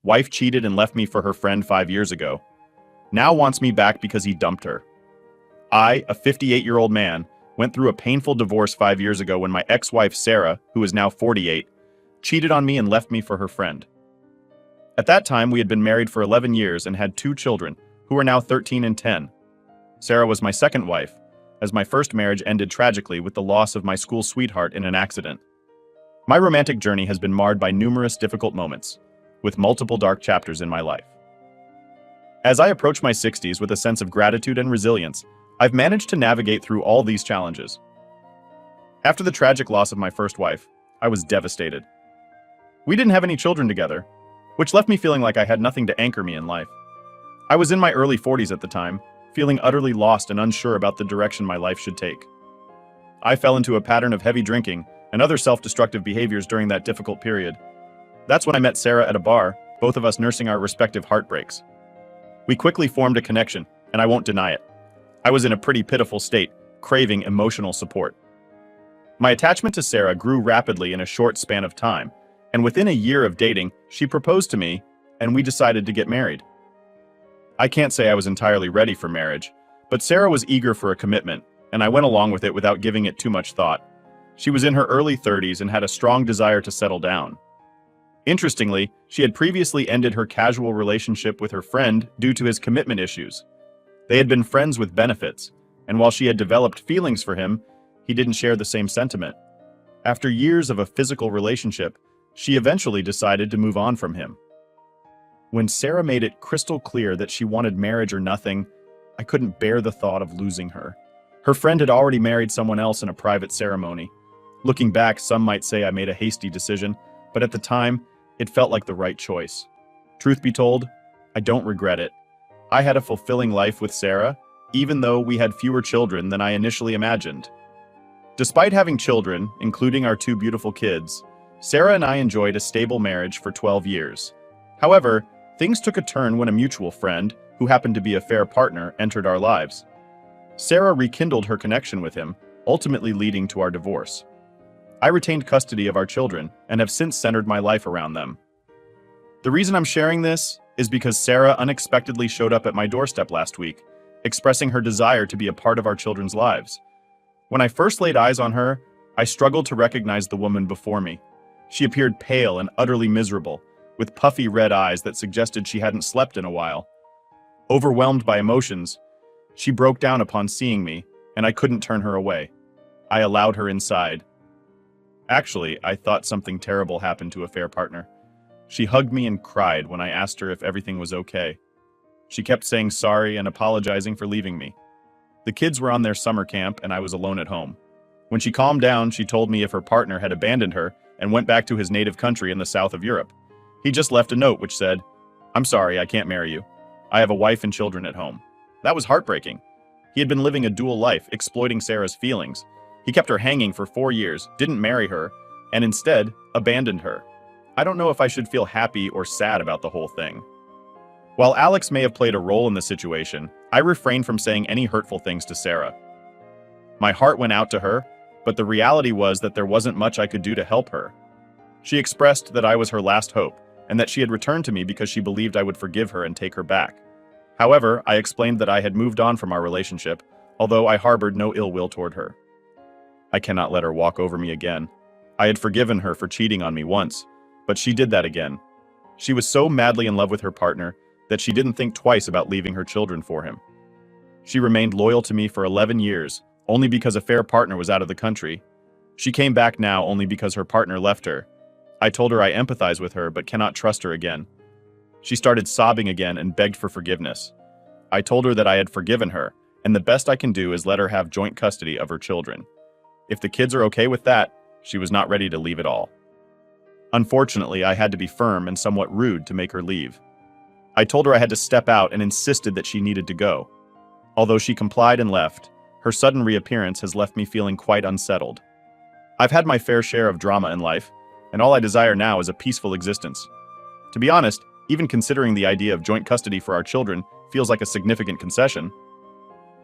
Wife cheated and left me for her friend 5 years ago. Now wants me back because he dumped her. I, a 58-year-old man, went through a painful divorce 5 years ago when my ex-wife Sarah, who is now 48, cheated on me and left me for her friend. At that time, we had been married for 11 years and had 2 children, who are now 13 and 10. Sarah was my second wife, as my first marriage ended tragically with the loss of my school sweetheart in an accident. My romantic journey has been marred by numerous difficult moments, with multiple dark chapters in my life. As I approach my 60s with a sense of gratitude and resilience, I've managed to navigate through all these challenges. After the tragic loss of my first wife, I was devastated. We didn't have any children together, which left me feeling like I had nothing to anchor me in life. I was in my early 40s at the time, feeling utterly lost and unsure about the direction my life should take. I fell into a pattern of heavy drinking and other self-destructive behaviors during that difficult period. That's when I met Sarah at a bar, both of us nursing our respective heartbreaks. We quickly formed a connection, and I won't deny it. I was in a pretty pitiful state, craving emotional support. My attachment to Sarah grew rapidly in a short span of time, and within a year of dating, she proposed to me, and we decided to get married. I can't say I was entirely ready for marriage, but Sarah was eager for a commitment, and I went along with it without giving it too much thought. She was in her early 30s and had a strong desire to settle down. Interestingly, she had previously ended her casual relationship with her friend due to his commitment issues. They had been friends with benefits, and while she had developed feelings for him, he didn't share the same sentiment. After years of a physical relationship, she eventually decided to move on from him. When Sarah made it crystal clear that she wanted marriage or nothing, I couldn't bear the thought of losing her. Her friend had already married someone else in a private ceremony. Looking back, some might say I made a hasty decision, but at the time, it felt like the right choice. Truth be told, I don't regret it. I had a fulfilling life with Sarah, even though we had fewer children than I initially imagined. Despite having children, including our 2 beautiful kids, Sarah and I enjoyed a stable marriage for 12 years. However, things took a turn when a mutual friend, who happened to be a fair partner, entered our lives. Sarah rekindled her connection with him, ultimately leading to our divorce. I retained custody of our children and have since centered my life around them. The reason I'm sharing this is because Sarah unexpectedly showed up at my doorstep last week, expressing her desire to be a part of our children's lives. When I first laid eyes on her, I struggled to recognize the woman before me. She appeared pale and utterly miserable, with puffy red eyes that suggested she hadn't slept in a while. Overwhelmed by emotions, she broke down upon seeing me, and I couldn't turn her away. I allowed her inside. Actually, I thought something terrible happened to a fair partner. She hugged me and cried when I asked her if everything was okay. She kept saying sorry and apologizing for leaving me. The kids were on their summer camp and I was alone at home. When she calmed down, she told me if her partner had abandoned her and went back to his native country in the south of Europe. He just left a note which said, "I'm sorry, I can't marry you. I have a wife and children at home." That was heartbreaking. He had been living a dual life, exploiting Sarah's feelings. He kept her hanging for 4 years, didn't marry her, and instead abandoned her. I don't know if I should feel happy or sad about the whole thing. While Alex may have played a role in the situation, I refrained from saying any hurtful things to Sarah. My heart went out to her, but the reality was that there wasn't much I could do to help her. She expressed that I was her last hope, and that she had returned to me because she believed I would forgive her and take her back. However, I explained that I had moved on from our relationship, although I harbored no ill will toward her. I cannot let her walk over me again. I had forgiven her for cheating on me once, but she did that again. She was so madly in love with her partner that she didn't think twice about leaving her children for him. She remained loyal to me for 11 years, only because a fair partner was out of the country. She came back now only because her partner left her. I told her I empathize with her but cannot trust her again. She started sobbing again and begged for forgiveness. I told her that I had forgiven her, and the best I can do is let her have joint custody of her children. If the kids are okay with that, she was not ready to leave at all. Unfortunately, I had to be firm and somewhat rude to make her leave. I told her I had to step out and insisted that she needed to go. Although she complied and left, her sudden reappearance has left me feeling quite unsettled. I've had my fair share of drama in life, and all I desire now is a peaceful existence. To be honest, even considering the idea of joint custody for our children feels like a significant concession.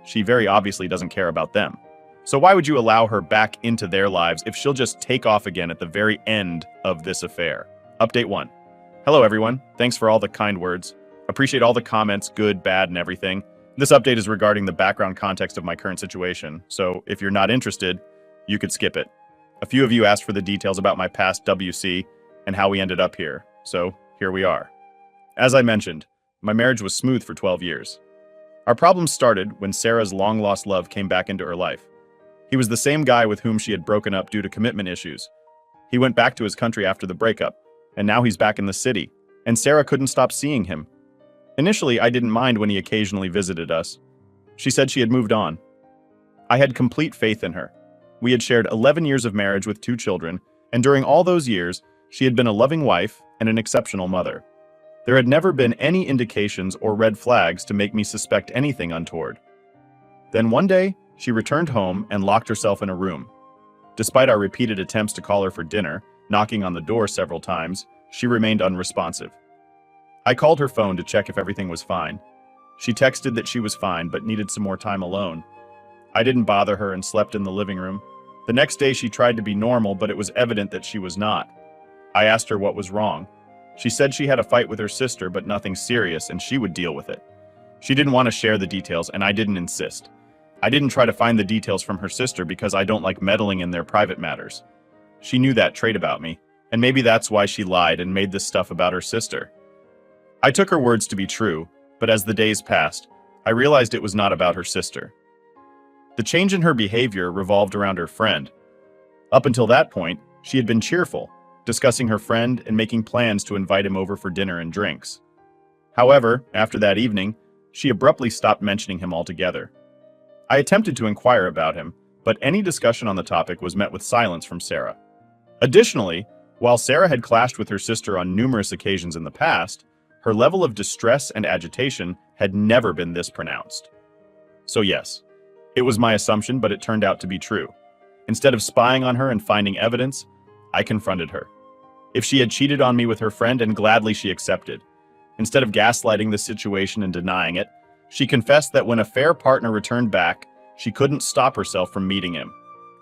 She very obviously doesn't care about them. So why would you allow her back into their lives if she'll just take off again at the very end of this affair? Update 1. Hello, everyone. Thanks for all the kind words. Appreciate all the comments, good, bad, and everything. This update is regarding the background context of my current situation, so if you're not interested, you could skip it. A few of you asked for the details about my past WC and how we ended up here, so here we are. As I mentioned, my marriage was smooth for 12 years. Our problems started when Sarah's long-lost love came back into her life. He was the same guy with whom she had broken up due to commitment issues. He went back to his country after the breakup, and now he's back in the city, and Sarah couldn't stop seeing him. Initially, I didn't mind when he occasionally visited us. She said she had moved on. I had complete faith in her. We had shared 11 years of marriage with 2 children, and during all those years, she had been a loving wife and an exceptional mother. There had never been any indications or red flags to make me suspect anything untoward. Then one day, she returned home and locked herself in a room. Despite our repeated attempts to call her for dinner, knocking on the door several times, she remained unresponsive. I called her phone to check if everything was fine. She texted that she was fine but needed some more time alone. I didn't bother her and slept in the living room. The next day she tried to be normal, but it was evident that she was not. I asked her what was wrong. She said she had a fight with her sister, but nothing serious, and she would deal with it. She didn't want to share the details, and I didn't insist. I didn't try to find the details from her sister because I don't like meddling in their private matters. She knew that trait about me, and maybe that's why she lied and made this stuff about her sister. I took her words to be true, but as the days passed, I realized it was not about her sister. The change in her behavior revolved around her friend. Up until that point, she had been cheerful, discussing her friend and making plans to invite him over for dinner and drinks. However, after that evening, she abruptly stopped mentioning him altogether. I attempted to inquire about him, but any discussion on the topic was met with silence from Sarah. Additionally, while Sarah had clashed with her sister on numerous occasions in the past, her level of distress and agitation had never been this pronounced. So yes, it was my assumption, but it turned out to be true. Instead of spying on her and finding evidence, I confronted her. If she had cheated on me with her friend, and gladly she accepted. Instead of gaslighting the situation and denying it, she confessed that when a fair partner returned back, she couldn't stop herself from meeting him.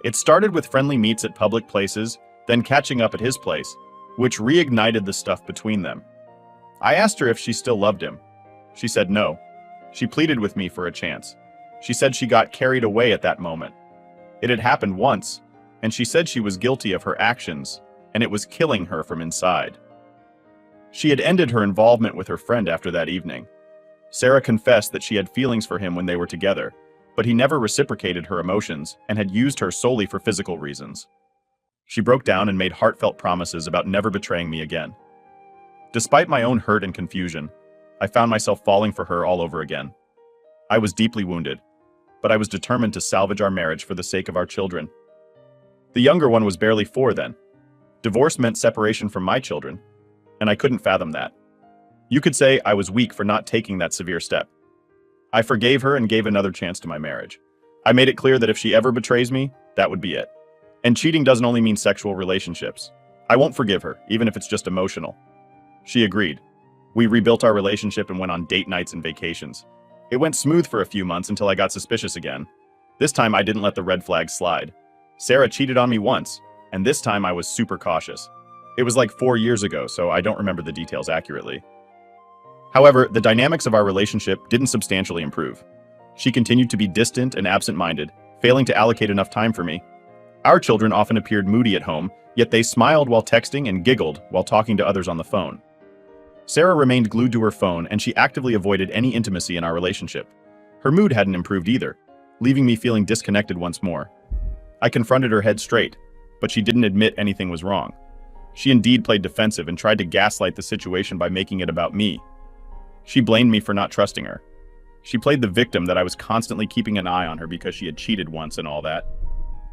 It started with friendly meets at public places, then catching up at his place, which reignited the stuff between them. I asked her if she still loved him. She said no. She pleaded with me for a chance. She said she got carried away at that moment. It had happened once, and she said she was guilty of her actions, and it was killing her from inside. She had ended her involvement with her friend after that evening. Sarah confessed that she had feelings for him when they were together, but he never reciprocated her emotions and had used her solely for physical reasons. She broke down and made heartfelt promises about never betraying me again. Despite my own hurt and confusion, I found myself falling for her all over again. I was deeply wounded, but I was determined to salvage our marriage for the sake of our children. The younger one was barely 4 then. Divorce meant separation from my children, and I couldn't fathom that. You could say I was weak for not taking that severe step. I forgave her and gave another chance to my marriage. I made it clear that if she ever betrays me, that would be it. And cheating doesn't only mean sexual relationships. I won't forgive her, even if it's just emotional. She agreed. We rebuilt our relationship and went on date nights and vacations. It went smooth for a few months until I got suspicious again. This time I didn't let the red flags slide. Sarah cheated on me once, and this time I was super cautious. It was like 4 years ago, so I don't remember the details accurately. However, the dynamics of our relationship didn't substantially improve. She continued to be distant and absent-minded, failing to allocate enough time for me. Our children often appeared moody at home, yet they smiled while texting and giggled while talking to others on the phone. Sarah remained glued to her phone, and she actively avoided any intimacy in our relationship. Her mood hadn't improved either, leaving me feeling disconnected once more. I confronted her head straight, but she didn't admit anything was wrong. She indeed played defensive and tried to gaslight the situation by making it about me. She blamed me for not trusting her. She played the victim that I was constantly keeping an eye on her because she had cheated once and all that.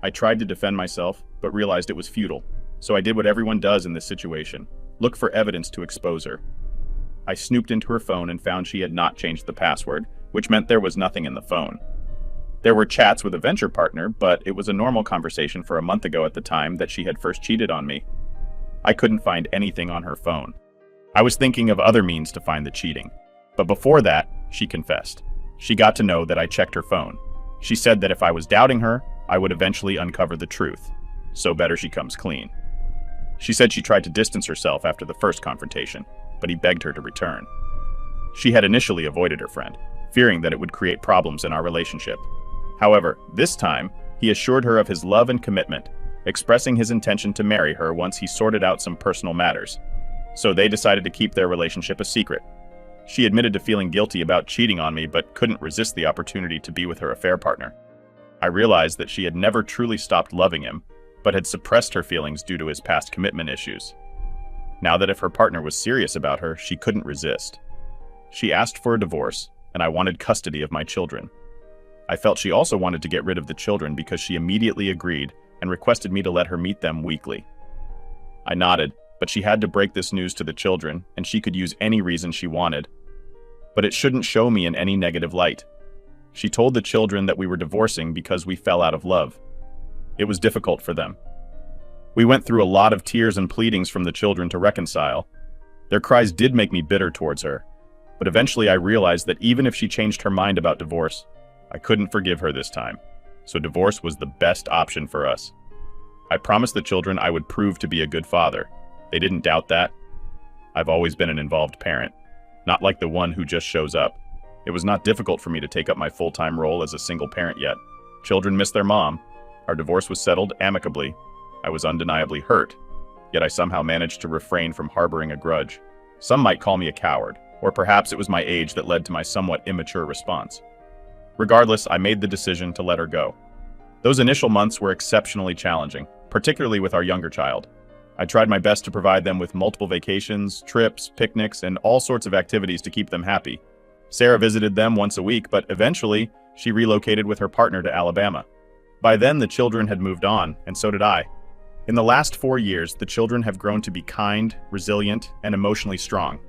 I tried to defend myself, but realized it was futile, so I did what everyone does in this situation: look for evidence to expose her. I snooped into her phone and found she had not changed the password, which meant there was nothing in the phone. There were chats with a venture partner, but it was a normal conversation for a month ago at the time that she had first cheated on me. I couldn't find anything on her phone. I was thinking of other means to find the cheating. But before that, she confessed. She got to know that I checked her phone. She said that if I was doubting her, I would eventually uncover the truth. So better she comes clean. She said she tried to distance herself after the first confrontation, but he begged her to return. She had initially avoided her friend, fearing that it would create problems in our relationship. However, this time, he assured her of his love and commitment, expressing his intention to marry her once he sorted out some personal matters. So they decided to keep their relationship a secret. She admitted to feeling guilty about cheating on me, but couldn't resist the opportunity to be with her affair partner. I realized that she had never truly stopped loving him, but had suppressed her feelings due to his past commitment issues. Now that if her partner was serious about her, she couldn't resist. She asked for a divorce, and I wanted custody of my children. I felt she also wanted to get rid of the children because she immediately agreed and requested me to let her meet them weekly. I nodded, but she had to break this news to the children, and she could use any reason she wanted. But it shouldn't show me in any negative light. She told the children that we were divorcing because we fell out of love. It was difficult for them. We went through a lot of tears and pleadings from the children to reconcile. Their cries did make me bitter towards her, but eventually I realized that even if she changed her mind about divorce, I couldn't forgive her this time, so divorce was the best option for us. I promised the children I would prove to be a good father. They didn't doubt that. I've always been an involved parent, not like the one who just shows up. It was not difficult for me to take up my full-time role as a single parent yet. Children miss their mom. Our divorce was settled amicably. I was undeniably hurt, yet I somehow managed to refrain from harboring a grudge. Some might call me a coward, or perhaps it was my age that led to my somewhat immature response. Regardless, I made the decision to let her go. Those initial months were exceptionally challenging, particularly with our younger child. I tried my best to provide them with multiple vacations, trips, picnics, and all sorts of activities to keep them happy. Sarah visited them once a week, but eventually, she relocated with her partner to Alabama. By then, the children had moved on, and so did I. In the last 4 years, the children have grown to be kind, resilient, and emotionally strong.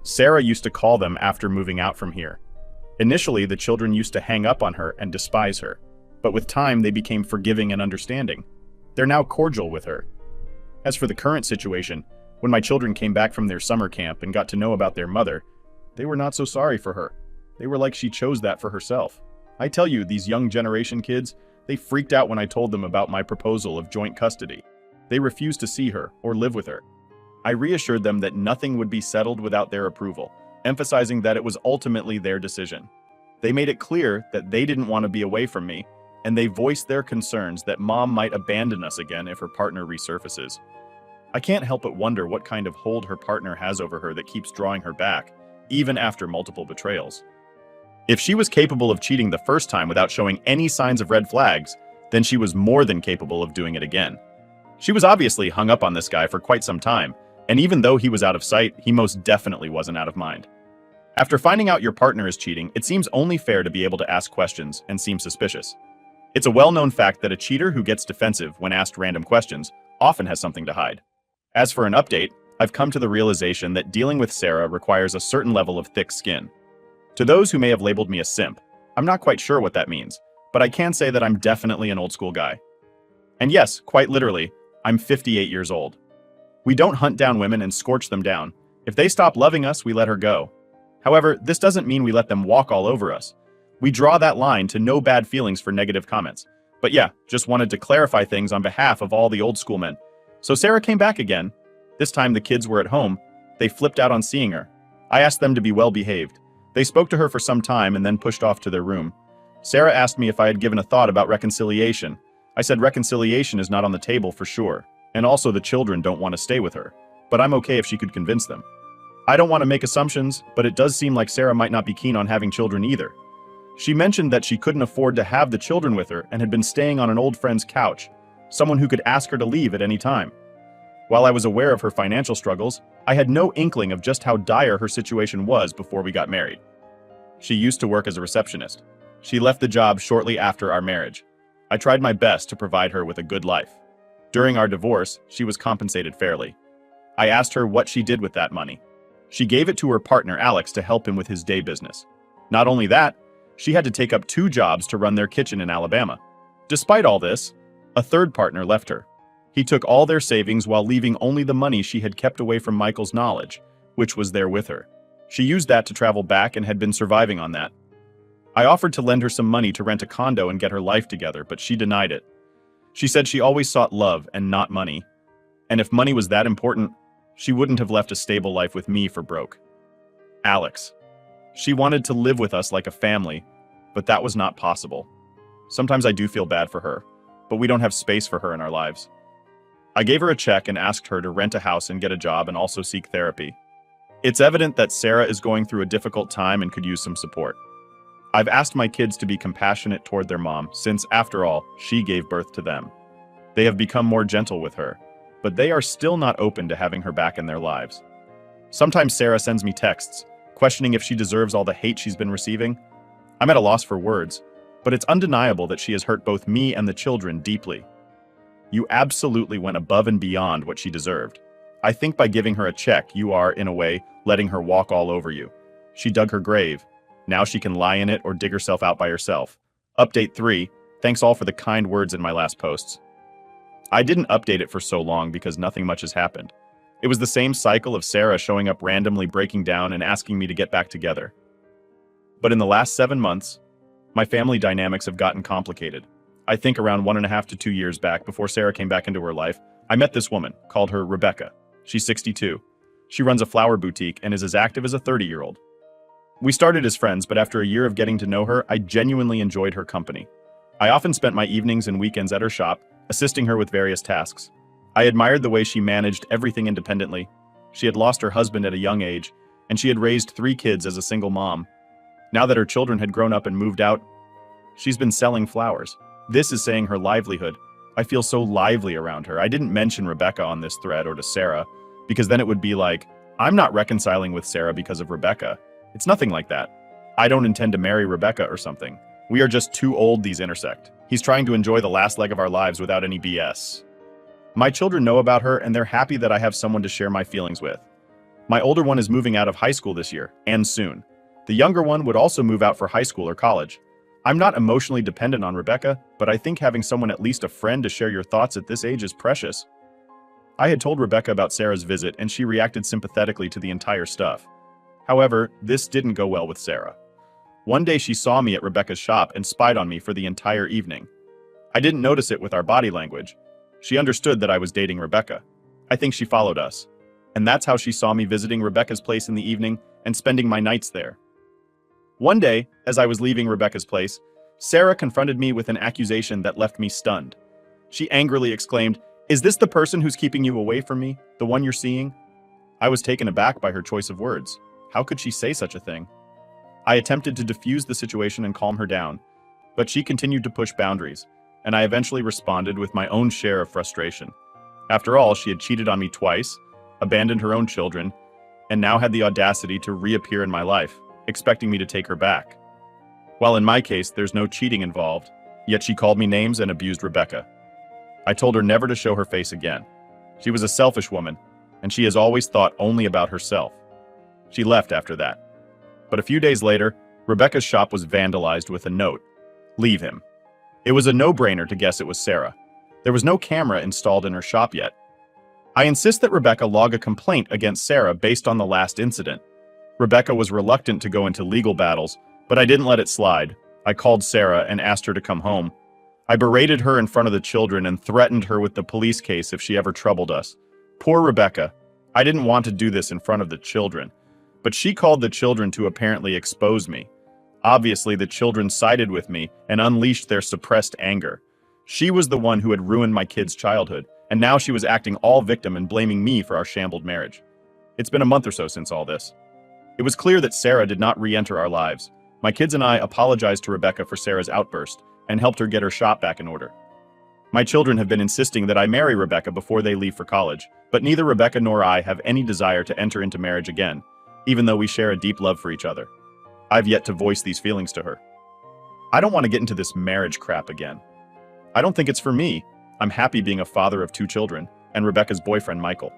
Sarah used to call them after moving out from here. Initially, the children used to hang up on her and despise her, but with time, they became forgiving and understanding. They're now cordial with her. As for the current situation, when my children came back from their summer camp and got to know about their mother, they were not so sorry for her. They were like she chose that for herself. I tell you, these young generation kids, they freaked out when I told them about my proposal of joint custody. They refused to see her or live with her. I reassured them that nothing would be settled without their approval, emphasizing that it was ultimately their decision. They made it clear that they didn't want to be away from me, and they voiced their concerns that mom might abandon us again if her partner resurfaces. I can't help but wonder what kind of hold her partner has over her that keeps drawing her back, even after multiple betrayals. If she was capable of cheating the first time without showing any signs of red flags, then she was more than capable of doing it again. She was obviously hung up on this guy for quite some time, and even though he was out of sight, he most definitely wasn't out of mind. After finding out your partner is cheating, it seems only fair to be able to ask questions and seem suspicious. It's a well-known fact that a cheater who gets defensive when asked random questions often has something to hide. As for an update, I've come to the realization that dealing with Sarah requires a certain level of thick skin. To those who may have labeled me a simp, I'm not quite sure what that means, but I can say that I'm definitely an old school guy. And yes, quite literally, I'm 58 years old. We don't hunt down women and scorch them down. If they stop loving us, we let her go. However, this doesn't mean we let them walk all over us. We draw that line to no bad feelings for negative comments. But yeah, just wanted to clarify things on behalf of all the old school men. So Sarah came back again. This time the kids were at home. They flipped out on seeing her. I asked them to be well behaved. They spoke to her for some time and then pushed off to their room. Sarah asked me if I had given a thought about reconciliation. I said reconciliation is not on the table for sure, and also the children don't want to stay with her, but I'm okay if she could convince them. I don't want to make assumptions, but it does seem like Sarah might not be keen on having children either. She mentioned that she couldn't afford to have the children with her and had been staying on an old friend's couch, someone who could ask her to leave at any time. While I was aware of her financial struggles, I had no inkling of just how dire her situation was before we got married. She used to work as a receptionist. She left the job shortly after our marriage. I tried my best to provide her with a good life. During our divorce, she was compensated fairly. I asked her what she did with that money. She gave it to her partner, Alex, to help him with his day business. Not only that, she had to take up 2 jobs to run their kitchen in Alabama. Despite all this, a third partner left her. He took all their savings while leaving only the money she had kept away from Michael's knowledge, which was there with her. She used that to travel back and had been surviving on that. I offered to lend her some money to rent a condo and get her life together, but she denied it. She said she always sought love and not money. And if money was that important, she wouldn't have left a stable life with me for broke. Alex. She wanted to live with us like a family, but that was not possible. Sometimes I do feel bad for her, but we don't have space for her in our lives. I gave her a check and asked her to rent a house and get a job and also seek therapy. It's evident that Sarah is going through a difficult time and could use some support. I've asked my kids to be compassionate toward their mom, since, after all, she gave birth to them. They have become more gentle with her, but they are still not open to having her back in their lives. Sometimes Sarah sends me texts, questioning if she deserves all the hate she's been receiving. I'm at a loss for words, but it's undeniable that she has hurt both me and the children deeply. You absolutely went above and beyond what she deserved. I think by giving her a check, you are, in a way, letting her walk all over you. She dug her grave. Now she can lie in it or dig herself out by herself. Update 3. Thanks all for the kind words in my last posts. I didn't update it for so long because nothing much has happened. It was the same cycle of Sarah showing up randomly, breaking down and asking me to get back together. But in the last 7 months, my family dynamics have gotten complicated. I think around 1.5 to 2 years back, before Sarah came back into her life, I met this woman, called her Rebecca. She's 62. She runs a flower boutique and is as active as a 30-year-old. We started as friends, but after a year of getting to know her, I genuinely enjoyed her company. I often spent my evenings and weekends at her shop, assisting her with various tasks. I admired the way she managed everything independently. She had lost her husband at a young age, and she had raised 3 kids as a single mom. Now that her children had grown up and moved out, she's been selling flowers. This is saying her livelihood. I feel so lively around her. I didn't mention Rebecca on this thread or to Sarah, because then it would be like, I'm not reconciling with Sarah because of Rebecca. It's nothing like that. I don't intend to marry Rebecca or something. We are just too old, these intersect. He's trying to enjoy the last leg of our lives without any BS. My children know about her and they're happy that I have someone to share my feelings with. My older one is moving out of high school this year, and soon. The younger one would also move out for high school or college. I'm not emotionally dependent on Rebecca, but I think having someone, at least a friend, to share your thoughts at this age is precious. I had told Rebecca about Sarah's visit and she reacted sympathetically to the entire stuff. However, this didn't go well with Sarah. One day she saw me at Rebecca's shop and spied on me for the entire evening. I didn't notice it with our body language. She understood that I was dating Rebecca. I think she followed us. And that's how she saw me visiting Rebecca's place in the evening and spending my nights there. One day, as I was leaving Rebecca's place, Sarah confronted me with an accusation that left me stunned. She angrily exclaimed, "Is this the person who's keeping you away from me? The one you're seeing?" I was taken aback by her choice of words. How could she say such a thing? I attempted to defuse the situation and calm her down, but she continued to push boundaries, and I eventually responded with my own share of frustration. After all, she had cheated on me twice, abandoned her own children, and now had the audacity to reappear in my life, expecting me to take her back. While in my case, there's no cheating involved, yet she called me names and abused Rebecca. I told her never to show her face again. She was a selfish woman, and she has always thought only about herself. She left after that. But a few days later, Rebecca's shop was vandalized with a note, "Leave him." It was a no-brainer to guess it was Sarah. There was no camera installed in her shop yet. I insist that Rebecca log a complaint against Sarah based on the last incident. Rebecca was reluctant to go into legal battles, but I didn't let it slide. I called Sarah and asked her to come home. I berated her in front of the children and threatened her with the police case if she ever troubled us. Poor Rebecca. I didn't want to do this in front of the children, but she called the children to apparently expose me. Obviously, the children sided with me and unleashed their suppressed anger. She was the one who had ruined my kids' childhood, and now she was acting all victim and blaming me for our shambled marriage. It's been a month or so since all this. It was clear that Sarah did not re-enter our lives. My kids and I apologized to Rebecca for Sarah's outburst and helped her get her shop back in order. My children have been insisting that I marry Rebecca before they leave for college, but neither Rebecca nor I have any desire to enter into marriage again, even though we share a deep love for each other. I've yet to voice these feelings to her. I don't want to get into this marriage crap again. I don't think it's for me. I'm happy being a father of 2 children, and Rebecca's boyfriend, Michael.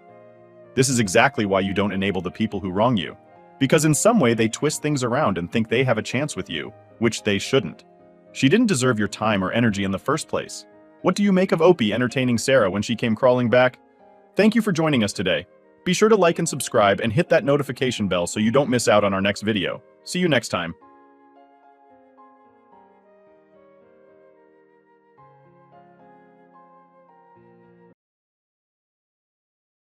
This is exactly why you don't enable the people who wrong you. Because in some way they twist things around and think they have a chance with you, which they shouldn't. She didn't deserve your time or energy in the first place. What do you make of Opie entertaining Sarah when she came crawling back? Thank you for joining us today. Be sure to like and subscribe and hit that notification bell so you don't miss out on our next video. See you next time.